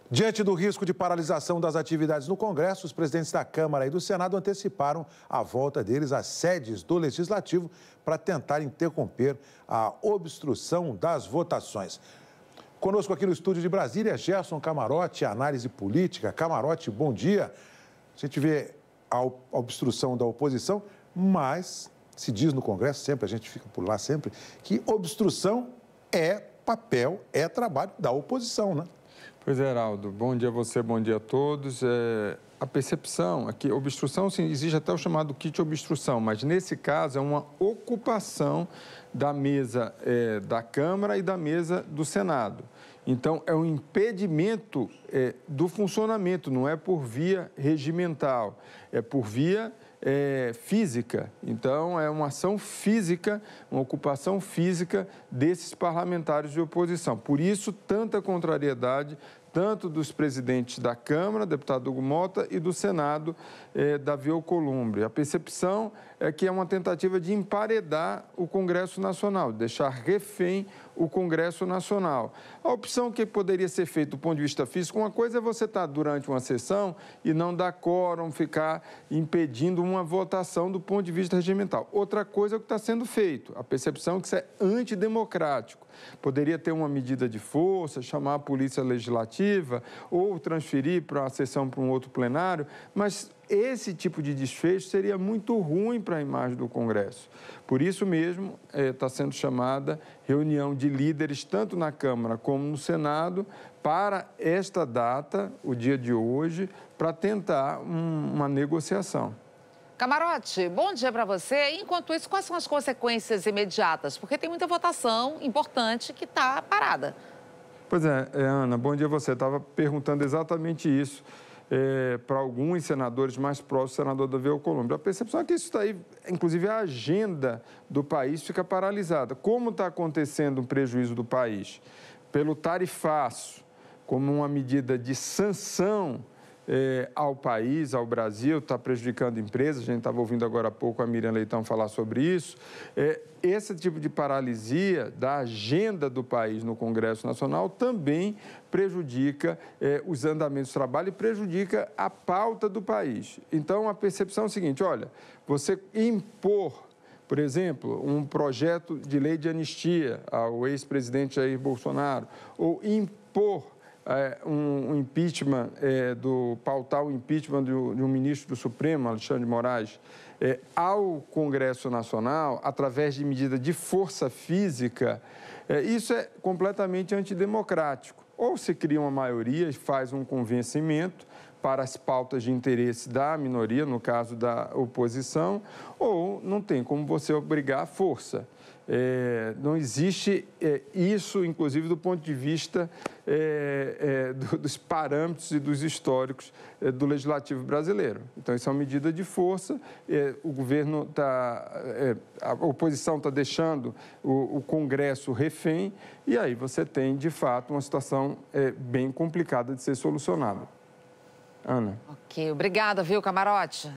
Diante do risco de paralisação das atividades no Congresso, os presidentes da Câmara e do Senado anteciparam a volta deles às sedes do Legislativo para tentar interromper a obstrução das votações. Conosco aqui no estúdio de Brasília, Gerson Camarote, análise política. Camarote, bom dia. A gente vê a obstrução da oposição, mas se diz no Congresso, sempre, a gente fica por lá sempre, que obstrução é papel, é trabalho da oposição, né? Pois é, Heraldo. Bom dia a você, bom dia a todos. A percepção é que obstrução, sim, existe até o chamado kit obstrução, mas nesse caso é uma ocupação da mesa da Câmara e da mesa do Senado. Então, é um impedimento do funcionamento, não é por via regimental, é por via física. Então, é uma ação física, uma ocupação física desses parlamentares de oposição. Por isso, tanta contrariedade, tanto dos presidentes da Câmara, deputado Hugo Mota, e do Senado, Davi Alcolumbre. A percepção é que é uma tentativa de emparedar o Congresso Nacional, deixar refém o Congresso Nacional. A opção que poderia ser feita do ponto de vista físico, uma coisa é você estar durante uma sessão e não dar quórum, ficar impedindo uma votação do ponto de vista regimental. Outra coisa é o que está sendo feito, a percepção é que isso é antidemocrático. Poderia ter uma medida de força, chamar a Polícia Legislativa ou transferir para uma sessão para um outro plenário, mas esse tipo de desfecho seria muito ruim para a imagem do Congresso. Por isso mesmo, está sendo chamada reunião de líderes, tanto na Câmara como no Senado, para esta data, o dia de hoje, para tentar uma negociação. Camarote, bom dia para você. Enquanto isso, quais são as consequências imediatas? Porque tem muita votação importante que está parada. Pois é, Ana, bom dia a você. Estava perguntando exatamente isso para alguns senadores mais próximos do senador Davi Alcolumbre. A percepção é que isso daí, inclusive a agenda do país fica paralisada. Como está acontecendo um prejuízo do país? Pelo tarifaço, como uma medida de sanção ao país, ao Brasil, está prejudicando empresas, a gente estava ouvindo agora há pouco a Miriam Leitão falar sobre isso. Esse tipo de paralisia da agenda do país no Congresso Nacional também prejudica os andamentos do trabalho e prejudica a pauta do país. Então, a percepção é a seguinte, olha, você impor, por exemplo, um projeto de lei de anistia ao ex-presidente Jair Bolsonaro, ou impor um impeachment, pautar o impeachment de um ministro do Supremo, Alexandre de Moraes, ao Congresso Nacional, através de medida de força física, isso é completamente antidemocrático. Ou se cria uma maioria e faz um convencimento para as pautas de interesse da minoria, no caso da oposição, ou não tem como você obrigar à força. Não existe isso, inclusive, do ponto de vista dos parâmetros e dos históricos do Legislativo brasileiro. Então, isso é uma medida de força, o governo a oposição está deixando o Congresso refém, e aí você tem, de fato, uma situação bem complicada de ser solucionada. Ana. Ok, obrigada, viu, Camarote?